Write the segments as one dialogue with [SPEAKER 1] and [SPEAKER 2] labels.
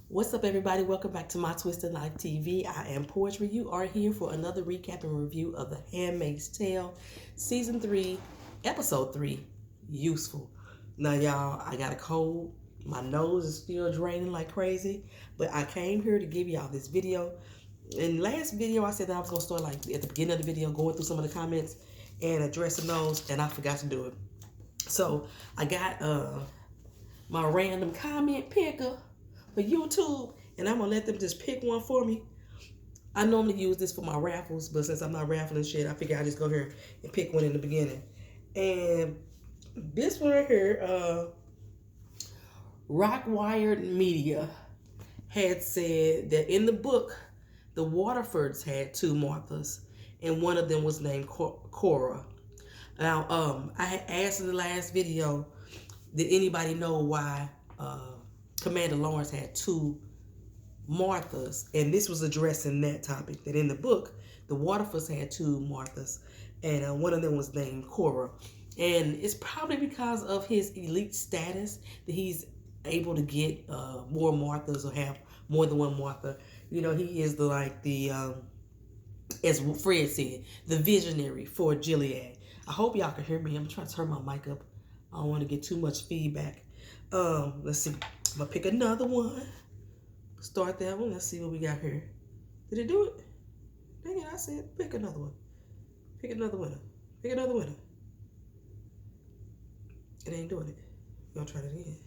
[SPEAKER 1] What's up, everybody? Welcome back to My Twisted Life TV. I am Poetry. You are here for another recap and review of The Handmaid's Tale, Season 3, Episode 3, Useful. Now, y'all, I got a cold. My nose is still draining like crazy, but I came here to give y'all this video. In last video, I said that I was going to start like at the beginning of the video, going through some of the comments and addressing those, and I forgot to do it. So, I got my random comment picker for YouTube, and I'm gonna let them just pick one for me. I normally use this for my raffles, but since I'm not raffling shit, I figure I just go here and pick one in the beginning. And this one right here, Rockwired Media had said that in the book, the Waterfords had two Marthas, and one of them was named Cora. Now, I had asked in the last video, did anybody know why Commander Lawrence had two Marthas? And this was addressing that topic, that in the book, the Waterfords had two Marthas, and one of them was named Cora. And it's probably because of his elite status that he's able to get more Marthas or have more than one Martha. You know, he is as Fred said, the visionary for Gilead. I hope y'all can hear me. I'm trying to turn my mic up. I don't want to get too much feedback. Let's see. I'm gonna pick another one. Start that one. Let's see what we got here. Did it do it? Dang it, I said pick another one. Pick another winner. Pick another winner. It ain't doing it. We're gonna try it again.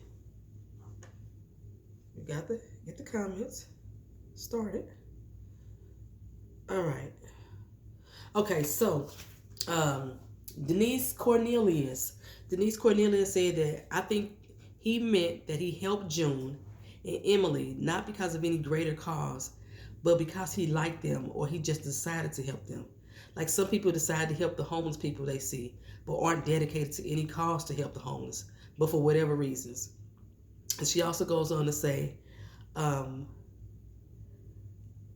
[SPEAKER 1] You get the comments. Start it. Alright. Okay, so Denise Cornelius said that I think he meant that he helped June and Emily not because of any greater cause, but because he liked them or he just decided to help them. Like some people decide to help the homeless people they see, but aren't dedicated to any cause to help the homeless, but for whatever reasons. And she also goes on to say, I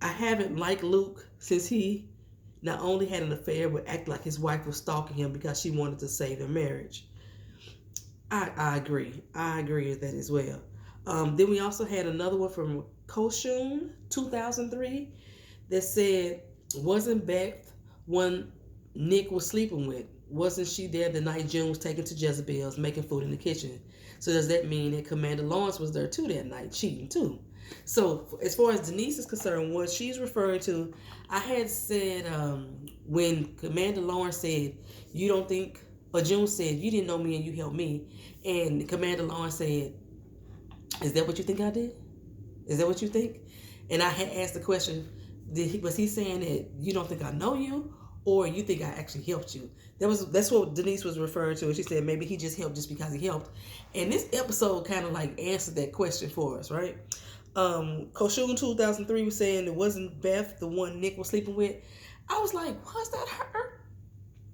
[SPEAKER 1] haven't liked Luke since he not only had an affair, but acted like his wife was stalking him because she wanted to save their marriage. I agree. I agree with that as well. Then we also had another one from Koshun 2003 that said, wasn't Beth one Nick was sleeping with? Wasn't she there the night June was taken to Jezebel's making food in the kitchen? So does that mean that Commander Lawrence was there too that night, cheating too? So as far as Denise is concerned, what she's referring to, I had said when Commander Lawrence said, you don't think, or June said, you didn't know me and you helped me. And Commander Lawrence said, is that what you think I did? Is that what you think? And I had asked the question, was he saying that you don't think I know you, or you think I actually helped you? That's what Denise was referring to. And she said maybe he just helped just because he helped. And this episode kind of like answered that question for us, right? Koshun 2003 was saying it wasn't Beth the one Nick was sleeping with. I was like, was that her?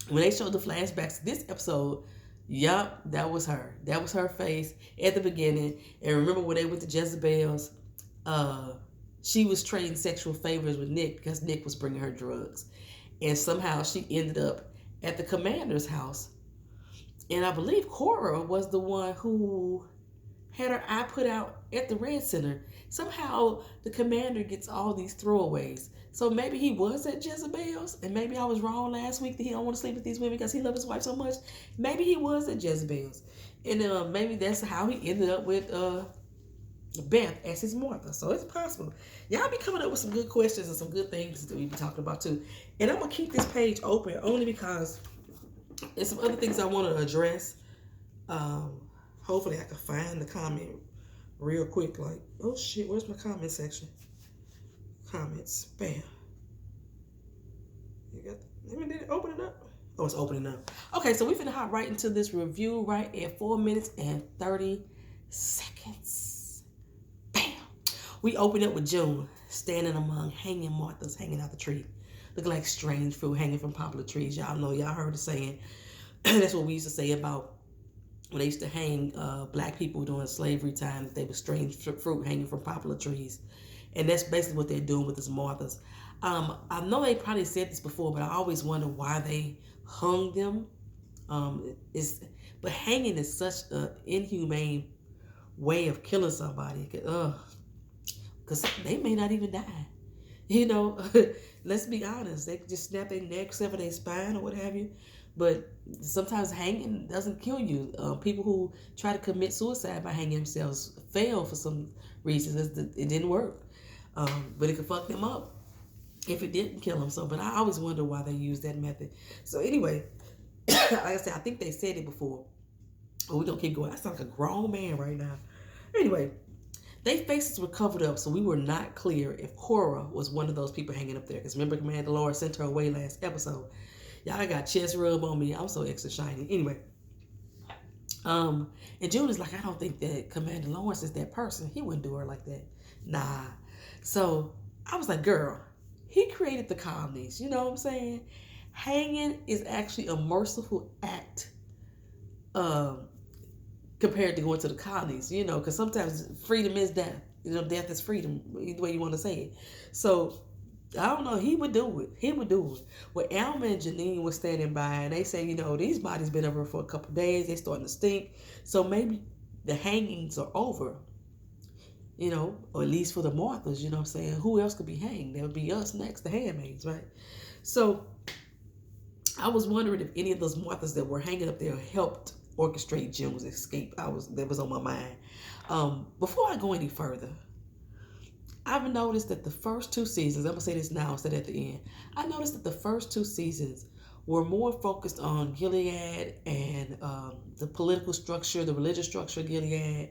[SPEAKER 1] When they showed the flashbacks to this episode, yup, that was her. That was her face at the beginning. And remember when they went to Jezebel's, she was trading sexual favors with Nick because Nick was bringing her drugs. And somehow she ended up at the commander's house. And I believe Cora was the one who had her eye put out at the Red Center. Somehow the commander gets all these throwaways. So maybe he was at Jezebel's, and maybe I was wrong last week that he don't want to sleep with these women because he loves his wife so much. Maybe he was at Jezebel's, and maybe that's how he ended up with Beth as his Martha. So it's possible. Y'all be coming up with some good questions and some good things that we be talking about too. And I'm gonna keep this page open only because there's some other things I want to address. Hopefully I can find the comment real quick. Like, oh shit, where's my comment section? Comments, bam. You got? Did it open it up? Oh, it's opening up. Okay, so we finna hop right into this review right at 4 minutes and 30 seconds. Bam. We open up with June standing among hanging Marthas hanging out the tree, looking like strange fruit hanging from poplar trees. Y'all know, y'all heard the saying. That's what we used to say about when they used to hang black people during slavery time, that they were strange fruit hanging from poplar trees. And that's basically what they're doing with these Marthas. I know they probably said this before, but I always wonder why they hung them. But hanging is such an inhumane way of killing somebody. because they may not even die. You know, let's be honest. They just snap their neck, sever their spine, or what have you. But sometimes hanging doesn't kill you. People who try to commit suicide by hanging themselves fail for some reasons. It didn't work. But it could fuck them up if it didn't kill them. So, but I always wonder why they use that method. So anyway, like I said, I think they said it before. But we're gonna keep going. I sound like a grown man right now. Anyway, their faces were covered up, so we were not clear if Cora was one of those people hanging up there. Because remember, Commander Laura sent her away last episode. Y'all got chest rub on me. I'm so extra shiny. Anyway, and June is like, I don't think that Commander Lawrence is that person. He wouldn't do her like that. Nah. So I was like, girl, he created the colonies. You know what I'm saying? Hanging is actually a merciful act compared to going to the colonies, you know, because sometimes freedom is death. You know, death is freedom, either way you want to say it. So I don't know. He would do it. He would do it. Well, Alma and Janine were standing by, and they say, you know, these bodies been over for a couple of days. They starting to stink. So maybe the hangings are over, you know, or at least for the Marthas, you know what I'm saying? Who else could be hanged? That would be us next, the handmaids, right? So I was wondering if any of those Marthas that were hanging up there helped orchestrate Jim's escape. That was on my mind. Before I go any further, I've noticed that the first two seasons, I'm going to say this now instead at the end. I noticed that the first two seasons were more focused on Gilead and the political structure, the religious structure of Gilead,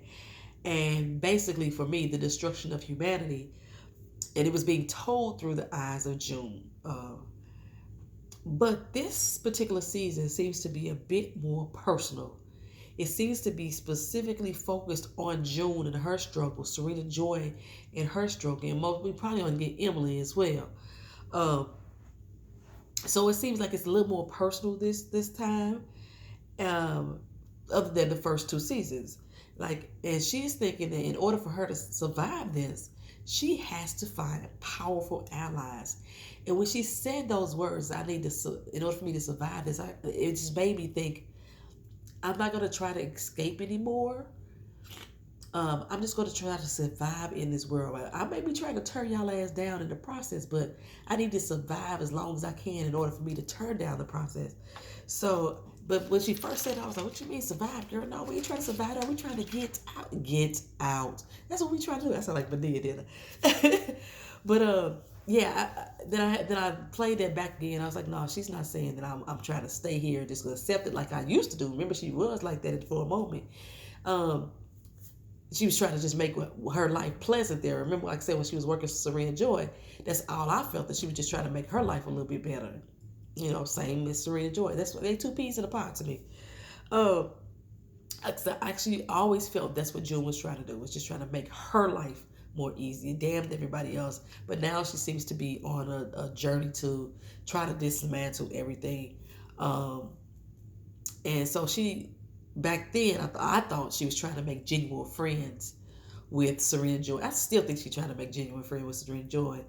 [SPEAKER 1] and basically, for me, the destruction of humanity. And it was being told through the eyes of June. But this particular season seems to be a bit more personal. It seems to be specifically focused on June and her struggle, Serena Joy and her struggle, and we probably want to get Emily as well. So it seems like it's a little more personal this time, other than the first two seasons. Like, and she's thinking that in order for her to survive this, she has to find powerful allies. And when she said those words, in order for me to survive this, it just made me think, I'm not going to try to escape anymore. I'm just going to try to survive in this world. I may be trying to turn y'all ass down in the process, but I need to survive as long as I can in order for me to turn down the process. So, but when she first said, I was like, what you mean survive, girl? No, we ain't trying to survive. No, we trying to get out. Get out. That's what we trying to do. I sound like Medea, didn't I? But yeah, then I played that back again. I was like, no, she's not saying that I'm trying to stay here and just accept it like I used to do. Remember, she was like that for a moment. She was trying to just make her life pleasant there. Remember, like I said, when she was working for Serena Joy, that's all I felt, that she was just trying to make her life a little bit better. You know, same as Serena Joy. That's what they two peas in a pot to me. I actually always felt that's what June was trying to do, was just trying to make her life more easy. Damned everybody else. But now she seems to be on a journey to try to dismantle everything. And so back then, I thought she was trying to make genuine friends with Serena Joy. I still think she's trying to make genuine friends with Serena Joy,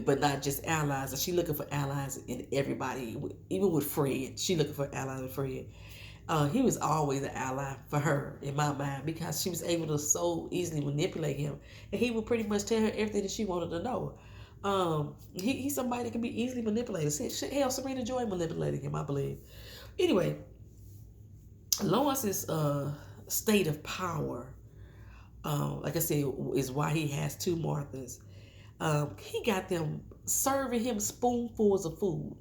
[SPEAKER 1] but not just allies. She's looking for allies in everybody, even with Fred. She's looking for allies with Fred. He was always an ally for her, in my mind, because she was able to so easily manipulate him. And he would pretty much tell her everything that she wanted to know. He's somebody that can be easily manipulated. Hell, Serena Joy manipulated him, I believe. Anyway, Lawrence's state of power, like I said, is why he has two Marthas. He got them serving him spoonfuls of food.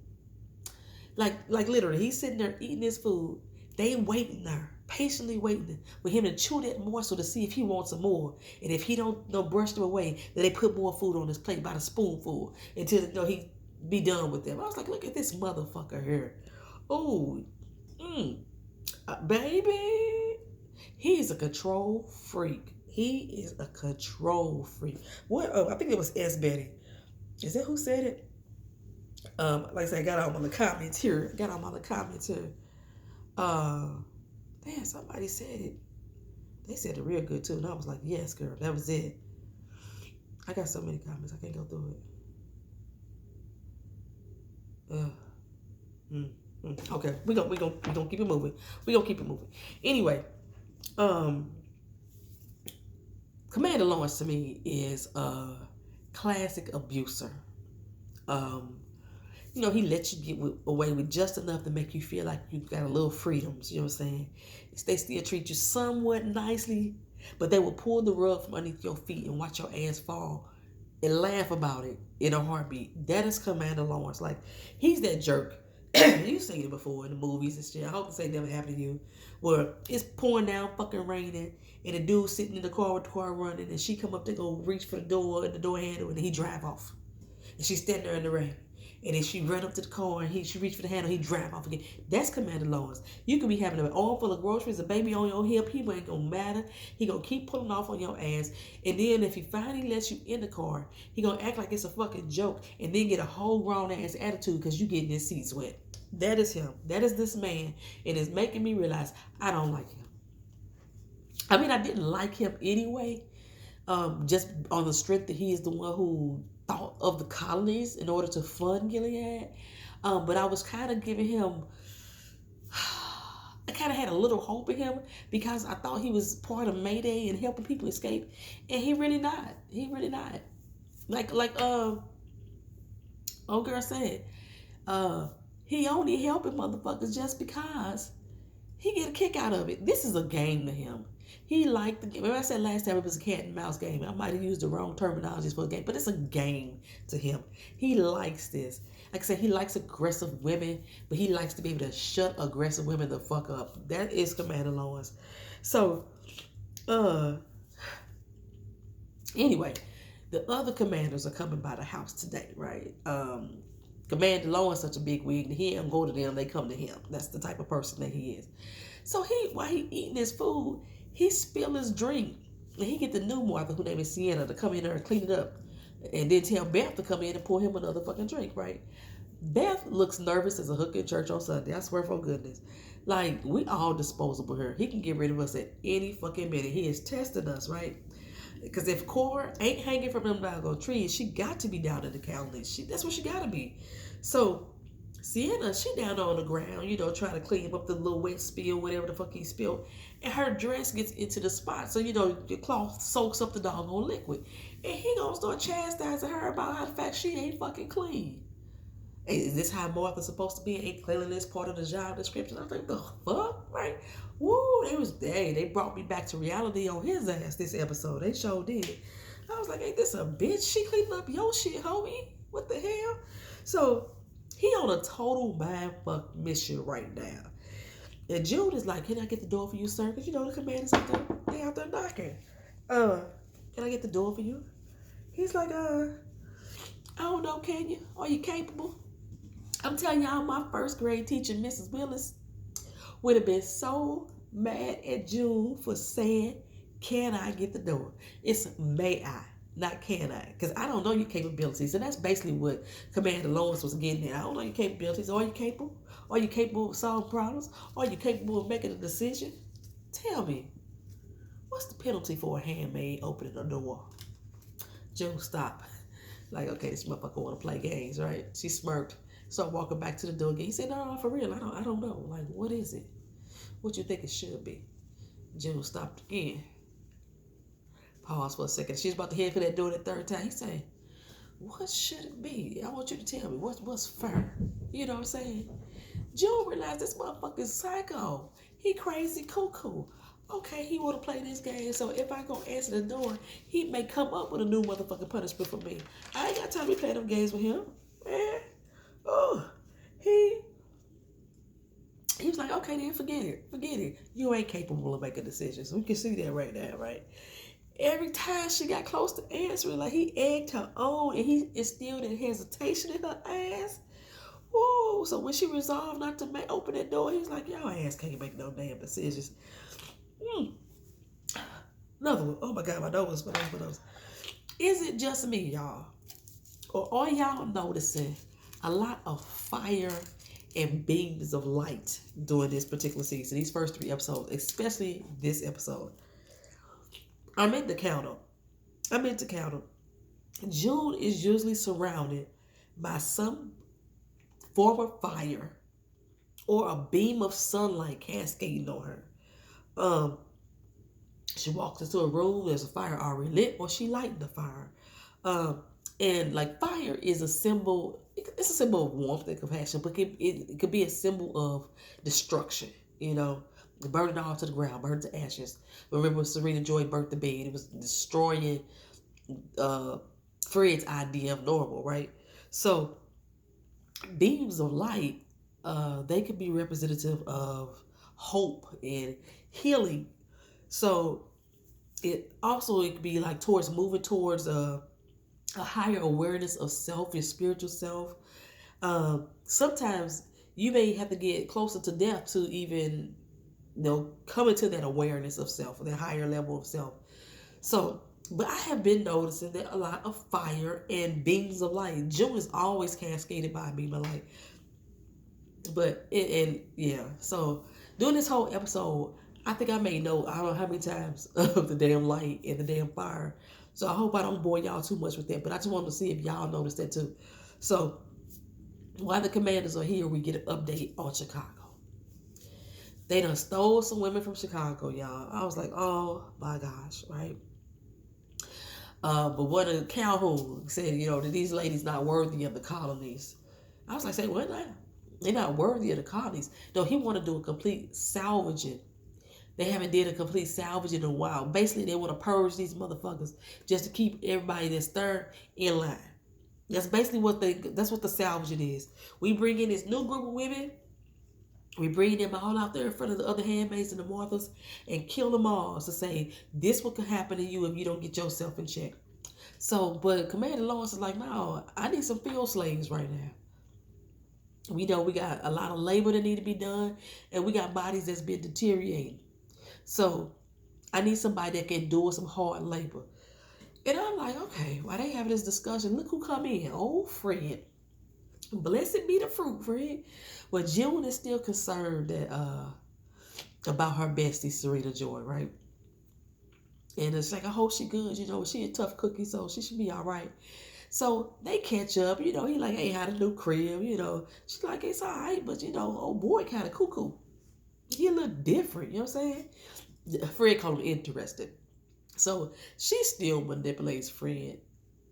[SPEAKER 1] Like literally, he's sitting there eating his food. They waiting there, patiently waiting for him to chew that morsel to see if he wants some more. And if he don't brush them away, then they put more food on his plate by the spoonful until he be done with them. I was like, look at this motherfucker here. Oh, baby, he is a control freak. He is a control freak. What? Oh, I think it was S. Betty. Is that who said it? Like I said, I got all the comments here. Damn, somebody said it. They said it real good too. And I was like, yes, girl, that was it. I got so many comments, I can't go through it. Okay, we gonna keep it moving. Anyway, Commander Lawrence to me is a classic abuser. Um, he lets you get away with just enough to make you feel like you got a little freedoms. You know what I'm saying? They still treat you somewhat nicely, but they will pull the rug from underneath your feet and watch your ass fall and laugh about it in a heartbeat. That is Commander Lawrence. Like, he's that jerk. You've seen it before in the movies and shit. I hope this ain't never happened to you. Where it's pouring down, fucking raining, and the dude sitting in the car with the car running, and she come up to go reach for the door and the door handle, and he drive off. And she's standing there in the rain. And then she run up to the car and she reach for the handle, he drive off again. That's Commander Lawrence. You could be having an arm full of groceries, a baby on your hip, he ain't gonna matter. He gonna keep pulling off on your ass. And then if he finally lets you in the car, he gonna act like it's a fucking joke and then get a whole grown ass attitude because you getting his seats wet. That is him. That is this man. And it's making me realize I don't like him. I mean, I didn't like him anyway, just on the strength that he is the one who thought of the colonies in order to fund Gilead. But I was kind of giving him, I kind of had a little hope in him because I thought he was part of Mayday and helping people escape. And he really not. He really not. Like old girl said, he only helping motherfuckers just because he get a kick out of it. This is a game to him. He liked the game. Remember I said last time it was a cat and mouse game. I might have used the wrong terminology for a game, but it's a game to him. He likes this. Like I said, he likes aggressive women, but he likes to be able to shut aggressive women the fuck up. That is Commander Lawrence. So, anyway, the other commanders are coming by the house today, right? Commander Lawrence such a big wig that he don't go to them, they come to him. That's the type of person that he is. So while he eating his food, he spill his drink. And he get the new Martha, who name is Sienna, to come in there and clean it up. And then tell Beth to come in and pour him another fucking drink, right? Beth looks nervous as a hooker in church on Sunday. I swear for goodness. Like, we all disposable here. He can get rid of us at any fucking minute. He is testing us, right? Because if Cora ain't hanging from them doggone trees, she got to be down in the colonies. That's where she got to be. So, Sienna, she down on the ground, trying to clean up the little wet spill, whatever the fuck he spilled. And her dress gets into the spot. So, your cloth soaks up the doggone liquid. And he gonna start chastising her about how the fact she ain't fucking clean. Hey, is this how Martha's supposed to be? Ain't cleanliness part of the job description? I think the fuck, right? Woo, they brought me back to reality on his ass this episode. They sure did. I was like, ain't this a bitch? She cleaning up your shit, homie. What the hell? So, he on a total mindfuck mission right now. And June is like, can I get the door for you, sir? Because the commanders out there, they out there knocking. Can I get the door for you? He's like, I don't know, can you? Are you capable? I'm telling y'all, my first grade teacher, Mrs. Willis, would have been so mad at June for saying, can I get the door? It's may I, not can I. Because I don't know your capabilities. And that's basically what Commander Lawrence was getting at. I don't know your capabilities. Are you capable? Are you capable of solving problems? Are you capable of making a decision? Tell me, what's the penalty for a handmaid opening a door? June stopped. Like, okay, this motherfucker want to play games, right? She smirked. Started walking back to the door again. He said, no, for real, I don't know. Like, what is it? What you think it should be? June stopped again. Pause for a second. She's about to head for that door that third time. He said, what should it be? I want you to tell me what's fair. You know what I'm saying? June realized this motherfucker's psycho. He crazy cuckoo. Okay, he want to play this game, so if I go answer the door, he may come up with a new motherfucking punishment for me. I ain't got time to play them games with him, man. Oh, he was like, okay, then forget it. You ain't capable of making decisions. We can see that right now, right? Every time she got close to answering, like he egged her on, and he instilled that hesitation in her ass. Whoa! So when she resolved not to open that door, he's like, y'all ass can't make no damn decisions. Another one. Oh my God, my nose. Is it just me, y'all? Or are y'all noticing a lot of fire and beams of light during this particular season? These first 3 episodes, especially this episode. I meant to count them. June is usually surrounded by some form of fire or a beam of sunlight cascading on her. She walks into a room, there's a fire already lit, or she lighting the fire. Um, and like fire is a symbol, it's a symbol of warmth and compassion, but it could be a symbol of destruction, you know, burn it all to the ground, burn it to ashes. Remember when Serena Joy burnt the bed, it was destroying uh, Fred's idea of normal, right? So beams of light, they could be representative of hope and healing. So it could be like towards moving towards a higher awareness of self, your spiritual self. Sometimes you may have to get closer to death to even, come into that awareness of self, that higher level of self. So, but I have been noticing that a lot of fire and beams of light. June is always cascaded by a beam of light. But and yeah, so during this whole episode, I think I made note, I don't know how many times, of the damn light and the damn fire. So I hope I don't bore y'all too much with that. But I just wanted to see if y'all noticed that too. So while the commanders are here, we get an update on Chicago. They done stole some women from Chicago, y'all. I was like, oh my gosh, right? But one of Calhoun said, that these ladies not worthy of the colonies. I was like, say what now? They're not worthy of the colonies. No, he want to do a complete salvaging. They haven't did a complete salvaging in a while. Basically, they want to purge these motherfuckers just to keep everybody that's third in line. That's basically that's what the salvaging is. We bring in this new group of women. We bring them all out there in front of the other handmaids and the Marthas and kill them all to say, this what could happen to you if you don't get yourself in check. So, but Commander Lawrence is like, no, I need some field slaves right now. We know we got a lot of labor that need to be done, and we got bodies that's been deteriorating. So I need somebody that can do some hard labor. And I'm like, okay, while they having this discussion, look who come in. Oh, Fred. Blessed be the fruit, Fred. Well, June is still concerned that about her bestie, Serena Joy, right? And it's like, I hope she good. She a tough cookie, so she should be all right. So they catch up. He like, hey, had a new crib. She's like, it's all right, but old boy kind of cuckoo. He a little different. You know what I'm saying? Fred called him interested. So she still manipulates Fred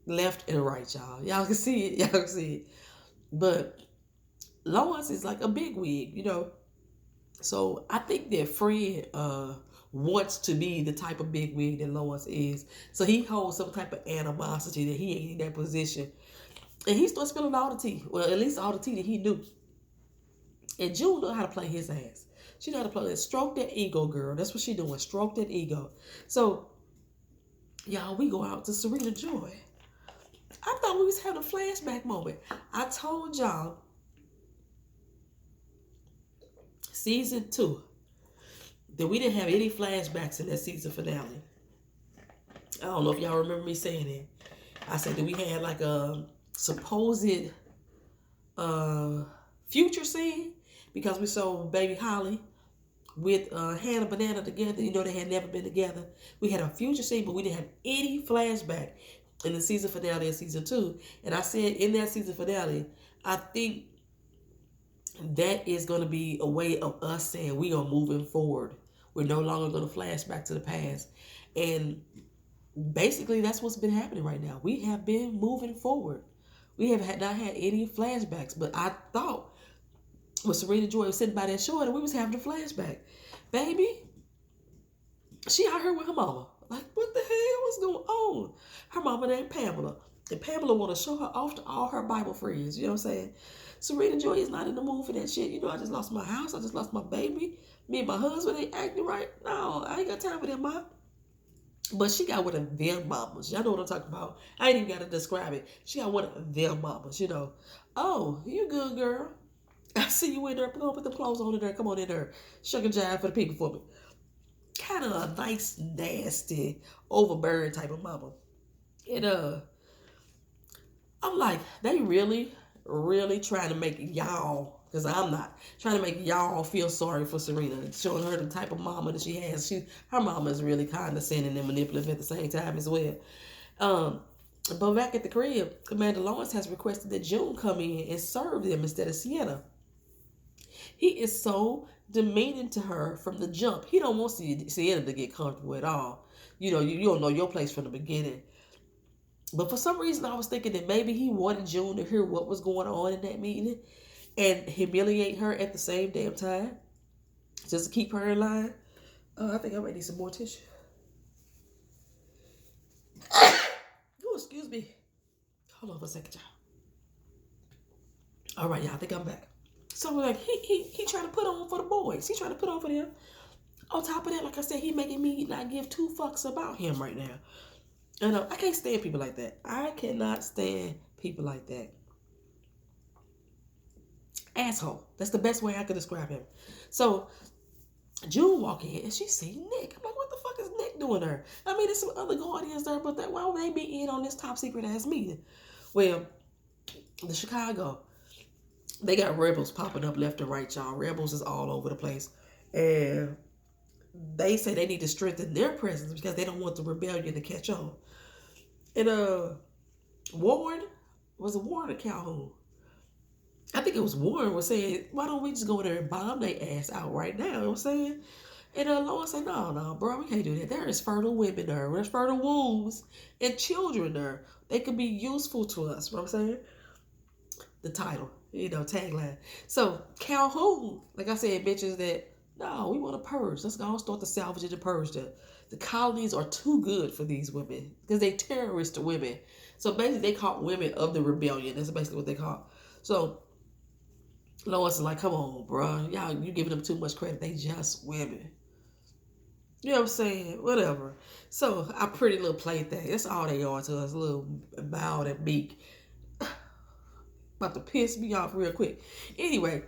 [SPEAKER 1] left and right, y'all. Y'all can see it. Y'all can see it. But Lawrence is like a bigwig, So I think that Fred wants to be the type of bigwig that Lawrence is. So he holds some type of animosity that he ain't in that position. And he starts spilling all the tea. Well, at least all the tea that he knew. And June know how to play his ass. She know how to play that. Stroke that ego, girl. That's what she doing. Stroke that ego. So, y'all, we go out to Serena Joy. I thought we was having a flashback moment. I told y'all, season 2, that we didn't have any flashbacks in that season finale. I don't know if y'all remember me saying it. I said that we had like a supposed future scene because we saw baby Holly with Hannah Banana together. They had never been together. We had a future scene, but we didn't have any flashback in the season finale of season 2. And I said in that season finale, I think that is going to be a way of us saying we are moving forward. We're no longer going to flash back to the past. And basically that's what's been happening right now. We have been moving forward. We have not had any flashbacks, but I thought when Serena Joy was sitting by that shore and we was having a flashback. Baby, she out here with her mama. Like, what the hell? What's going on? Her mama named Pamela. And Pamela want to show her off to all her Bible friends. You know what I'm saying? Serena Joy is not in the mood for that shit. I just lost my house. I just lost my baby. Me and my husband ain't acting right. No, I ain't got time for that, ma. But she got one of them mamas. Y'all know what I'm talking about. I ain't even got to describe it. She got one of them mamas, Oh, you good, girl. I see you in there. Go put the clothes on in there. Come on in there. Shuck and jive for the people for me. Kind of a nice, nasty, overbearing type of mama. And I'm like, they really, really trying to make y'all, because I'm not, trying to make y'all feel sorry for Serena, showing her the type of mama that she has. Her mama is really condescending and manipulative at the same time as well. But back at the crib, Commander Lawrence has requested that June come in and serve them instead of Sienna. He is so demeaning to her from the jump. He don't want Sienna to get comfortable at all. You don't know your place from the beginning. But for some reason, I was thinking that maybe he wanted June to hear what was going on in that meeting and humiliate her at the same damn time, just to keep her in line. I think I might need some more tissue. Oh, excuse me. Hold on for a second, y'all. All right, y'all. I think I'm back. So like he trying to put on for the boys. He trying to put on for them. On top of that, like I said, he making me not give two fucks about him right now. And I can't stand people like that. I cannot stand people like that. Asshole. That's the best way I could describe him. So June walk in and she see Nick. I'm like, what the fuck is Nick doing there? I mean, there's some other guardians there, but why would they be in on this top secret ass meeting? Well, the Chicago, they got rebels popping up left and right, y'all. Rebels is all over the place. And they say they need to strengthen their presence because they don't want the rebellion to catch on. And Warren, was it Warren or Calhoun? I think it was Warren was saying, why don't we just go there and bomb their ass out right now? You know what I'm saying? And Lauren said, no, bro, we can't do that. There is fertile women there. There's fertile wombs and children there. They could be useful to us. You know what I'm saying? The title, tagline. So Calhoun, like I said, mentions that, no, we want to purge. Let's go and start the salvage and the purge. The colonies are too good for these women because they terrorist women. So basically, they call women of the rebellion. That's basically what they call. So Lois is like, come on, bro. Y'all, you giving them too much credit. They just women. You know what I'm saying? Whatever. So our pretty little plaything. That's all they are to us. A little mild and meek. About to piss me off real quick. Anyway,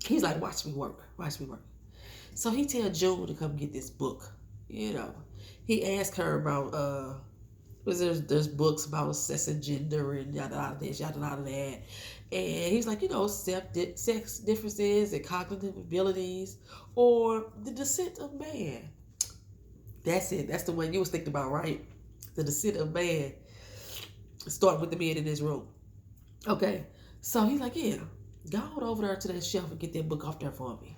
[SPEAKER 1] he's like, watch me work. Watch me work. So he tell June to come get this book. He asked her about there's books about sex and gender and yada yada this, yada yada that. And he's like, sex differences and cognitive abilities or the descent of man. That's it. That's the one you was thinking about, right? The descent of man. Start with the men in this room. Okay. So he's like, yeah, go on over there to that shelf and get that book off there for me.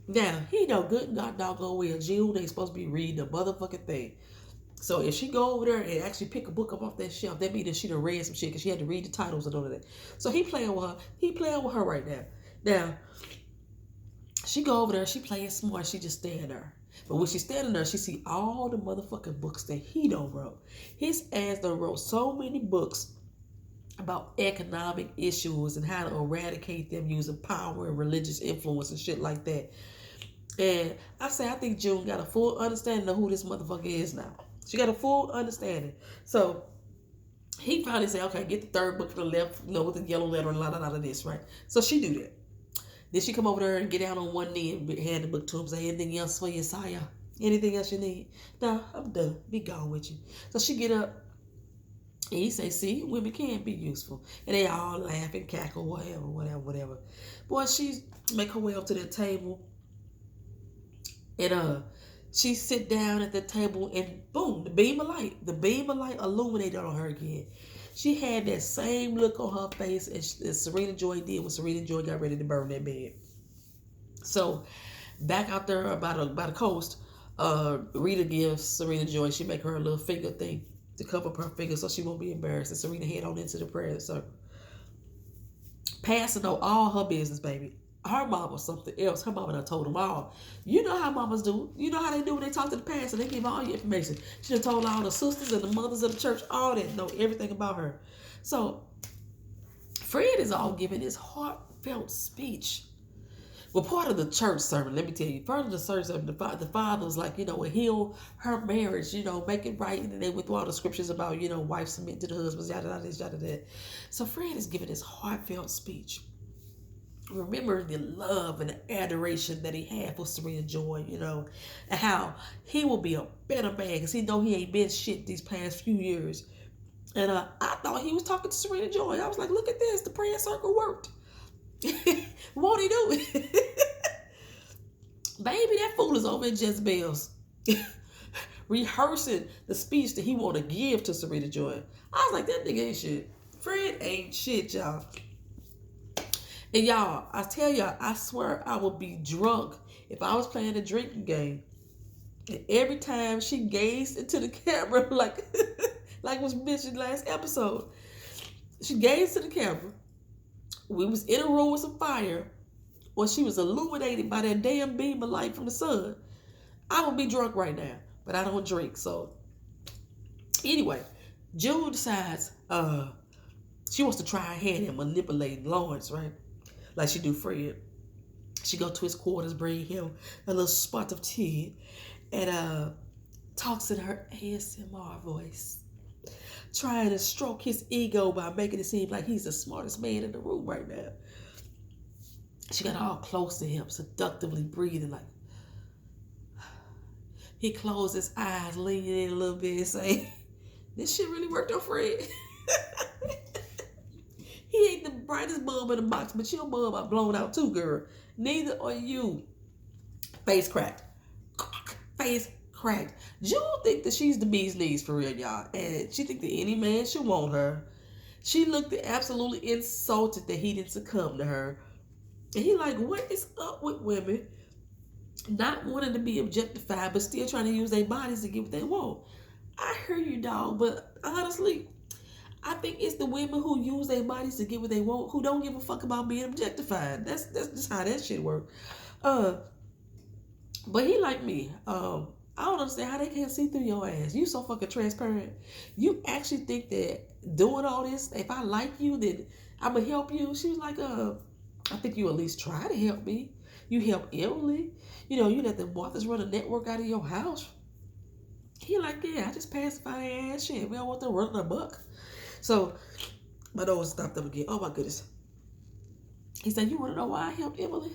[SPEAKER 1] Now, he know good and God doggone well June ain't supposed to be reading a motherfucking thing. So if she go over there and actually pick a book up off that shelf, that means that she done read some shit because she had to read the titles and all of that. So he playing with her. He playing with her right now. Now, she go over there. She playing smart. She just standing there. But when she's standing there, she see all the motherfucking books that he done wrote. His ass done wrote so many books about economic issues and how to eradicate them using power and religious influence and shit like that. And I think June got a full understanding of who this motherfucker is now. She got a full understanding. So he finally said, okay, get the third book from the left, with the yellow letter and a lot of this, right? So she do that. Then she come over there and get down on one knee and hand the book to him, say, anything else for you, sire? Anything else you need? No, I'm done. Be gone with you. So she get up and he say, see, women can be useful. And they all laugh and cackle, whatever. Boy, she make her way up to the table. And she sit down at the table and boom, the beam of light illuminated on her again. She had that same look on her face as Serena Joy did when Serena Joy got ready to burn that bed. So back out there by the coast, Rita gives Serena Joy, she make her a little finger thing to cover up her finger so she won't be embarrassed. And Serena head on into the prayer circle. Passing on all her business, baby. Her mama something else. Her mama done told them all. You know how mamas do. You know how they do when they talk to the pastor. They give all your information. She done told all the sisters and the mothers of the church, all that, know everything about her. So, Fred is all giving this heartfelt speech. Well, part of the church sermon, let me tell you, part of the church sermon, the father was like, will heal her marriage, make it right. And they went through all the scriptures about, wife submit to the husbands, yada, yada, yada, yada. So Fred is giving this heartfelt speech. Remember the love and the adoration that he had for Serena Joy, and how he will be a better man because he know he ain't been shit these past few years. And I thought he was talking to Serena Joy. I was like, look at this, the prayer circle worked. Won't he do it? Baby, that fool is over in Jezebel's rehearsing the speech that he want to give to Serena Joy. I was like, that nigga ain't shit. Fred ain't shit, y'all. And y'all, I tell y'all, I swear I would be drunk if I was playing a drinking game. And every time she gazed into the camera, like was mentioned last episode, she gazed to the camera. We was in a room with some fire, or she was illuminated by that damn beam of light from the sun. I would be drunk right now, but I don't drink. So anyway, June decides she wants to try her hand at manipulating Lawrence, right? Like she do Fred. She go to his quarters, bring him a little spot of tea, and talks in her ASMR voice, trying to stroke his ego by making it seem like he's the smartest man in the room right now. She got all close to him, seductively breathing like. He closed his eyes, leaning in a little bit, and say, "This shit really worked on Fred." He ain't the brightest bulb in the box, but your bulb are blown out too, girl. Neither are you. Face cracked. Face cracked. June think that she's the bee's knees for real, y'all. And she think that any man should want her. She looked absolutely insulted that he didn't succumb to her. And he like, what is up with women not wanting to be objectified, but still trying to use their bodies to get what they want? I hear you, dog, but honestly, I think it's the women who use their bodies to get what they want, who don't give a fuck about being objectified. That's just how that shit works. But he like me. I don't understand how they can't see through your ass. You so fucking transparent. You actually think that doing all this, if I like you, then I'ma help you. She was like, I think you at least try to help me. You help Emily. You know, you let the Marthas run a network out of your house. He like, yeah, I just pacify their ass shit. We don't want them running a buck. So my nose stopped up again. Oh my goodness. He said, you want to know why I helped Emily?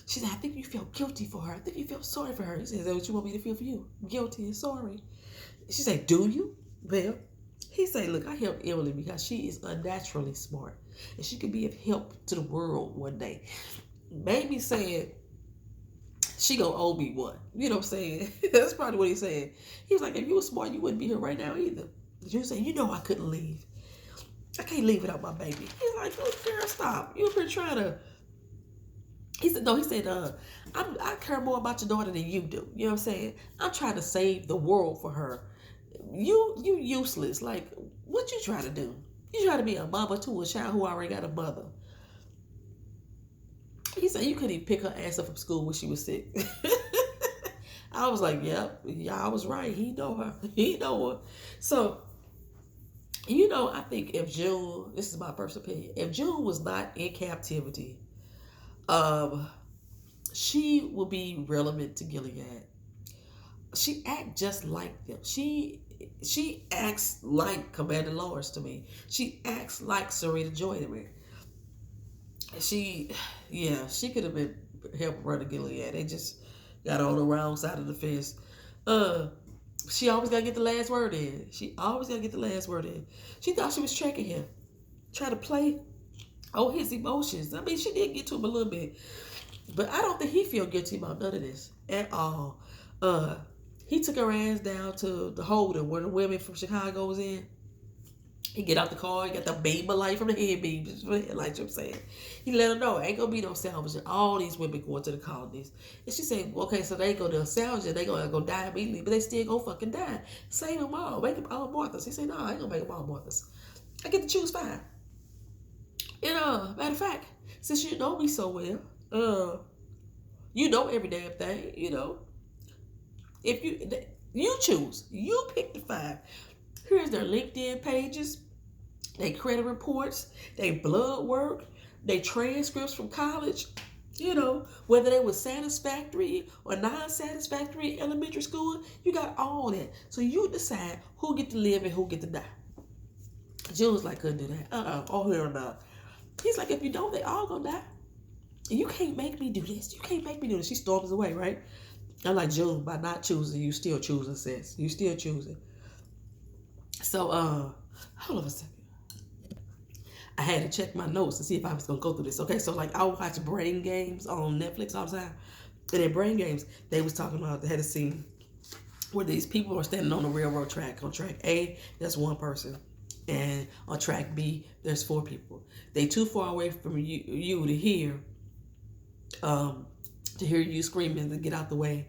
[SPEAKER 1] She said, I think you feel guilty for her. I think you feel sorry for her. He said, is that what you want me to feel for you? Guilty and sorry. She said, do you? Well, he said, look, I helped Emily because she is unnaturally smart. And she could be of help to the world one day. Maybe saying she gonna owe me one. You know what I'm saying? That's probably what he said. He was like, if you were smart, you wouldn't be here right now either. You say, you know I couldn't leave. I can't leave without my baby. He's like, oh, girl, stop. You've been trying to. He said, no, he said, I care more about your daughter than you do. You know what I'm saying? I'm trying to save the world for her. You useless. Like, what you trying to do? You try to be a mama to a child who already got a mother. He said, you couldn't even pick her ass up from school when she was sick. I was like, yep, yeah, I was right. He know her. He know her. So, you know, I think if June, this is my personal opinion, if June was not in captivity, she would be relevant to Gilead. She act just like them. She acts like Commander Lawrence to me. She acts like Serena Joy to me. She could have been helping run the Gilead. They just got on the wrong side of the fence. She always gotta get the last word in. She thought she was tricking him, trying to play on his emotions. I mean, she did get to him a little bit, but I don't think he feel guilty about none of this at all. He took her ass down to the Holden where the women from Chicago was in. He get out the car, he got the beam of light from the head beam, like I'm saying. He let her know, ain't gonna be no salvaging. All these women going to the colonies. And she said, okay, so they ain't gonna salvage, they gonna go die immediately, but they still gonna fucking die. Save them all, make them all Marthas. He said, no, I ain't gonna make them all Marthas. I get to choose 5. And matter of fact, since you know me so well, you know every damn thing, you know. If you choose, you pick the 5. Here's their LinkedIn pages, their credit reports, their blood work, their transcripts from college, you know, whether they were satisfactory or non-satisfactory in elementary school, you got all that. So you decide who get to live and who get to die. Jules like, couldn't do that. Oh, hell no. He's like, if you don't, they all gonna die. You can't make me do this. You can't make me do this. She storms away, right? I'm like, June, by not choosing, you still choosing, sis. You still choosing. So, hold on a second. I had to check my notes to see if I was going to go through this. Okay, so like I watch Brain Games on Netflix all the time. And in Brain Games, they was talking about, they had a scene where these people are standing on the railroad track. On track A, that's one person. And on track B, there's 4 people. They too far away from you um, to hear you screaming to get out the way.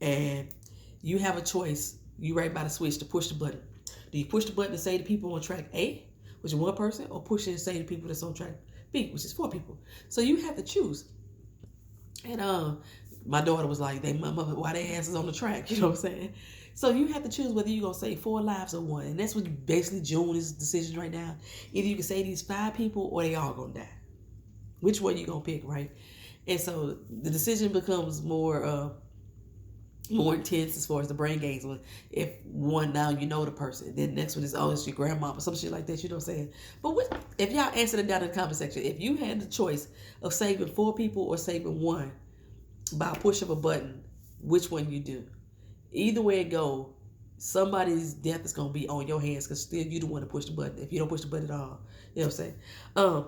[SPEAKER 1] And you have a choice. You right by the switch to push the button. Do you push the button to say to people on track A, which is 1 person, or push it and say to people that's on track B, which is 4 people? So you have to choose. And my daughter was like, "They mama, why they asses on the track?" You know what I'm saying? So you have to choose whether you're gonna save 4 lives or 1, and that's what basically June's decision right now. Either you can save these 5 people or they all gonna die. Which one you gonna pick, right? And so the decision becomes more intense as far as the brain games. If one, now you know the person, then the next one is always your grandma or some shit like that. You know what I'm saying? But if y'all answer it down in the comment section, if you had the choice of saving 4 people or saving 1 by a push of a button, which one you do? Either way it go, somebody's death is gonna be on your hands because still you the one to push the button. If you don't push the button at all, you know what I'm saying?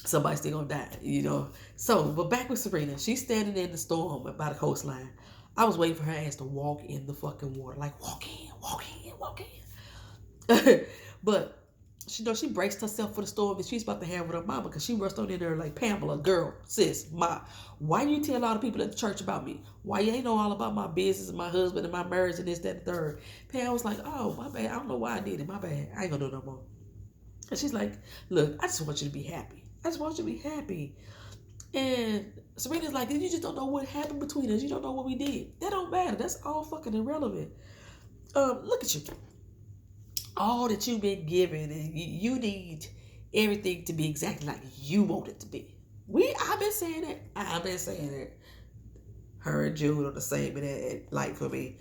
[SPEAKER 1] Somebody's still gonna die, you know. So, but back with Serena, she's standing in the storm by the coastline. I was waiting for her ass to walk in the fucking water, like walk in, walk in, walk in. But she braced herself for the storm that she's about to have with her mama, because she rushed on in there like, "Pamela, girl, sis, why you tell all the people at the church about me? Why you ain't know all about my business and my husband and my marriage and this, that, and the third?" Pam was like, "Oh, my bad. I don't know why I did it. My bad. I ain't gonna do it no more." And she's like, "Look, I just want you to be happy. I just want you to be happy." And Serena's like, "You just don't know what happened between us. You don't know what we did. That don't matter. That's all fucking irrelevant. Look at you. All that you've been given, and you need everything to be exactly like you want it to be." I've been saying it. Her and June on the same light for me.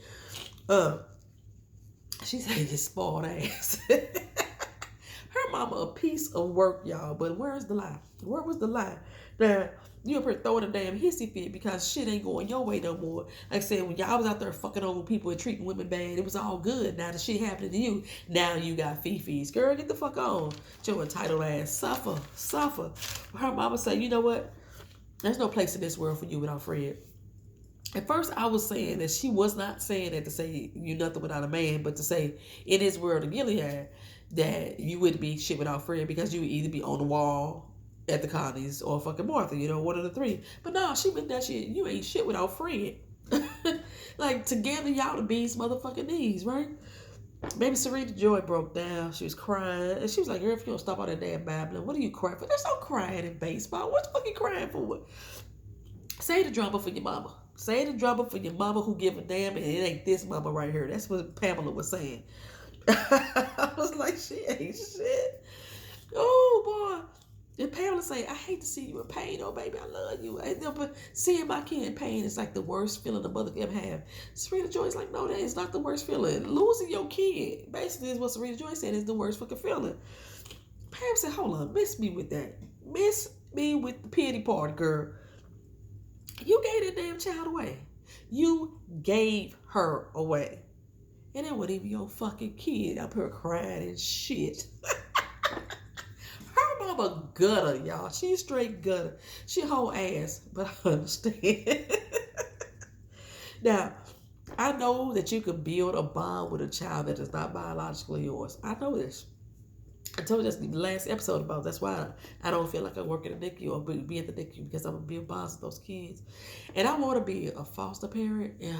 [SPEAKER 1] She said, "You spoiled ass." Her mama a piece of work, y'all. But where's the lie? Where was the lie? That you up here throwing a damn hissy fit because shit ain't going your way no more. Like I said, when y'all was out there fucking over people and treating women bad, it was all good. Now the shit happening to you, now you got fifis. Girl, get the fuck on. Your entitled ass. Suffer. Her mama say, "You know what? There's no place in this world for you without Fred." At first, I was saying that she was not saying that to say you nothing without a man, but to say in this world of Gilead that you wouldn't be shit without Fred, because you would either be on the wall at the colonies or fucking Martha, you know, one of the 3. But no, she meant that shit. You ain't shit without Fred. Like, together y'all the beast motherfucking knees, right? Baby Serena Joy broke down. She was crying. And she was like, "Girl, if you don't stop all that damn babbling, what are you crying for?" There's no crying in baseball. What the fuck you crying for? Say the drama for your mama. Say the drama for your mama who give a damn, and it ain't this mama right here. That's what Pamela was saying. I was like, she ain't shit. Oh, boy. And Pamela say, "I hate to see you in pain. Oh, baby, I love you." But seeing my kid in pain is like the worst feeling a mother can ever have. Serena Joy's like, "No, that is not the worst feeling. Losing your kid," basically, is what Serena Joy said, is the worst fucking feeling. Pam said, "Hold on, miss me with that. Miss me with the pity party, girl. You gave that damn child away. You gave her away. And it wasn't even your fucking kid up here crying and shit." Her mama gutter, y'all. She's straight gutter. She whole ass, but I understand. Now, I know that you can build a bond with a child that is not biologically yours. I know this. I told you this in the last episode about that's why I don't feel like I work at a NICU or be at the NICU, because I'm going to build bonds with those kids. And I want to be a foster parent and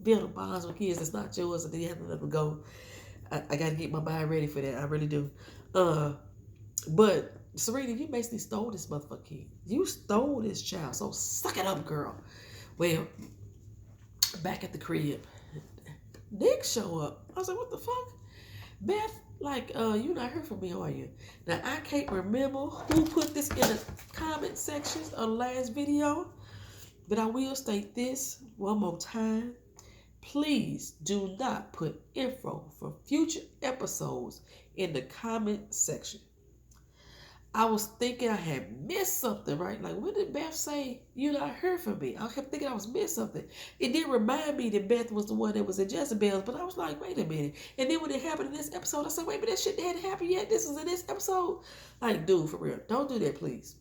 [SPEAKER 1] build bonds with kids that's not yours, and then you have to let them go. I got to get my mind ready for that. I really do. But Serena, you basically stole this motherfucking kid. You stole this child. So suck it up, girl. Well, back at the crib, Nick show up. I was like, "What the fuck? Beth, like, you not heard from me, are you?" Now, I can't remember who put this in the comment sections of the last video, but I will state this one more time. Please do not put info for future episodes in the comment section. I was thinking I had missed something, right? Like, when did Beth say, "You not heard from me"? I kept thinking I was missed something. It did remind me that Beth was the one that was in Jezebel's, but I was like, wait a minute. And then when it happened in this episode, I said, wait a minute, that shit hadn't happened yet. This is in this episode. Like, dude, for real, don't do that, please.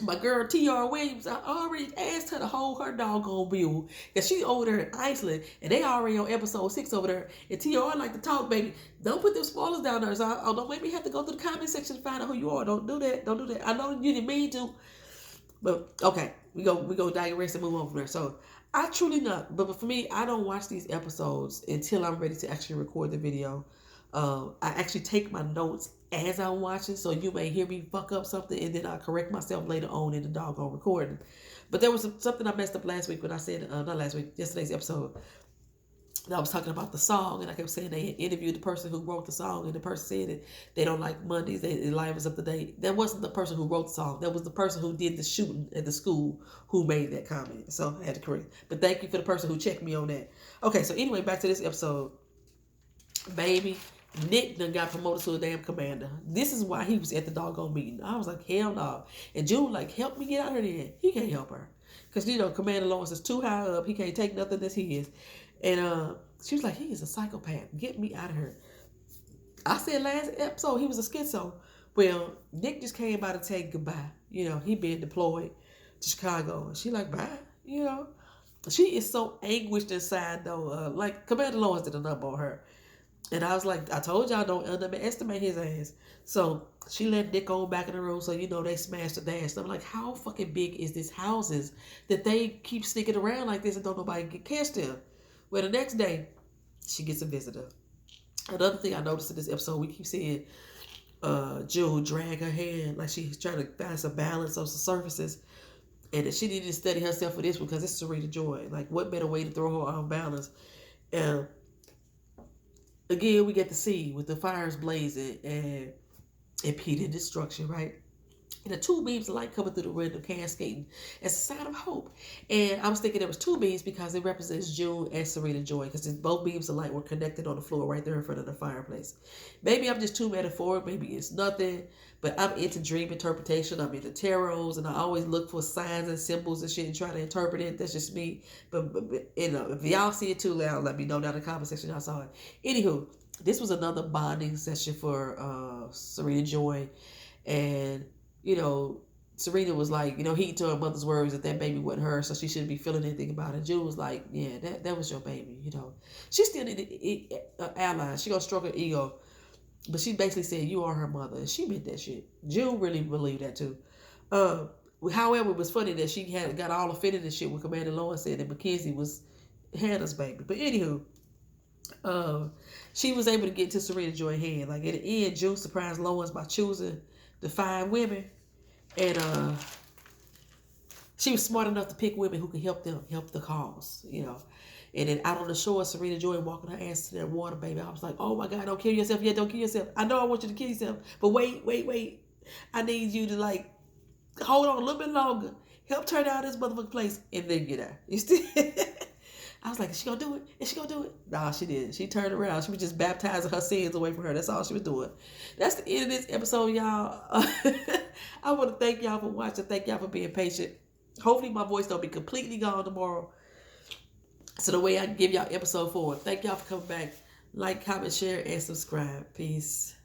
[SPEAKER 1] My girl T.R. Williams, I already asked her to hold her doggone mule. Because she over there in Iceland, and they already on episode 6 over there. And T.R. like to talk, baby. Don't put them spoilers down there. So don't make me have to go to the comment section to find out who you are. Don't do that. Don't do that. I know you didn't mean to. But, okay. We go digress and move on from there. So, I truly not. But for me, I don't watch these episodes until I'm ready to actually record the video. I actually take my notes as I'm watching, so you may hear me fuck up something, and then I'll correct myself later on in the doggone recording. But there was something I messed up last week when I said, not last week, yesterday's episode. I was talking about the song, and I kept saying they had interviewed the person who wrote the song, and the person said that they don't like Mondays, their life is up to date. That wasn't the person who wrote the song. That was the person who did the shooting at the school who made that comment. So I had to correct. But thank you for the person who checked me on that. Okay, so anyway, back to this episode. Baby, Nick done got promoted to a damn commander. This is why he was at the doggone meeting. I was like, hell no. And June like, help me get out of there. He can't help her. Because, Commander Lawrence is too high up. He can't take nothing that's his. And she was like, he is a psychopath. Get me out of here. I said last episode he was a schizo. Well, Nick just came by to say goodbye. He been deployed to Chicago. And she like, bye. She is so anguished inside, though. Like, Commander Lawrence did a number on her. And I was like, I told y'all don't underestimate his ass. So she let Nick go back in the room. So, they smashed the dash. So I'm like, how fucking big is this houses that they keep sneaking around like this and don't nobody catch them? Well, the next day, she gets a visitor. Another thing I noticed in this episode, we keep seeing Jill drag her hand like she's trying to find some balance on some surfaces. And that she needed to study herself for this one because it's Serena Joy. Like, what better way to throw her off balance? And again, we get to see with the fires blazing and impeding destruction, right? And the two beams of light coming through the window cascading as a sign of hope. And I was thinking there was two beams because it represents June and Serena Joy, because both beams of light were connected on the floor right there in front of the fireplace. Maybe I'm just too metaphoric. Maybe it's nothing. But I'm into dream interpretation. I'm into tarots, and I always look for signs and symbols and shit and try to interpret it. That's just me. But if y'all see it too loud, let me know down in the comment section. I saw it. Anywho, this was another bonding session for Serena Joy, and Serena was like, he to her mother's words that baby wasn't her, so she shouldn't be feeling anything about it. June was like, yeah, that was your baby. She still needed an ally. She gonna stroke her ego. But she basically said, you are her mother. And she meant that shit. June really believed that too. However, it was funny that she got all offended and shit when Commander Lawrence said that Mackenzie was Hannah's baby. But anywho, she was able to get to Serena Joy's hand. Like, at the end, June surprised Lawrence by choosing the 5 women. And she was smart enough to pick women who could help the cause, And then out on the shore, Serena Joy walking her ass to that water, baby. I was like, oh my God, don't kill yourself. Yeah, don't kill yourself. I know I want you to kill yourself. But wait. I need you to, hold on a little bit longer. Help turn out this motherfucking place. And then get out. You see? I was like, is she going to do it? Is she going to do it? Nah, she didn't. She turned around. She was just baptizing her sins away from her. That's all she was doing. That's the end of this episode, y'all. I want to thank y'all for watching. Thank y'all for being patient. Hopefully my voice don't be completely gone tomorrow. So the way I can give y'all episode 4. Thank y'all for coming back. Like, comment, share, and subscribe. Peace.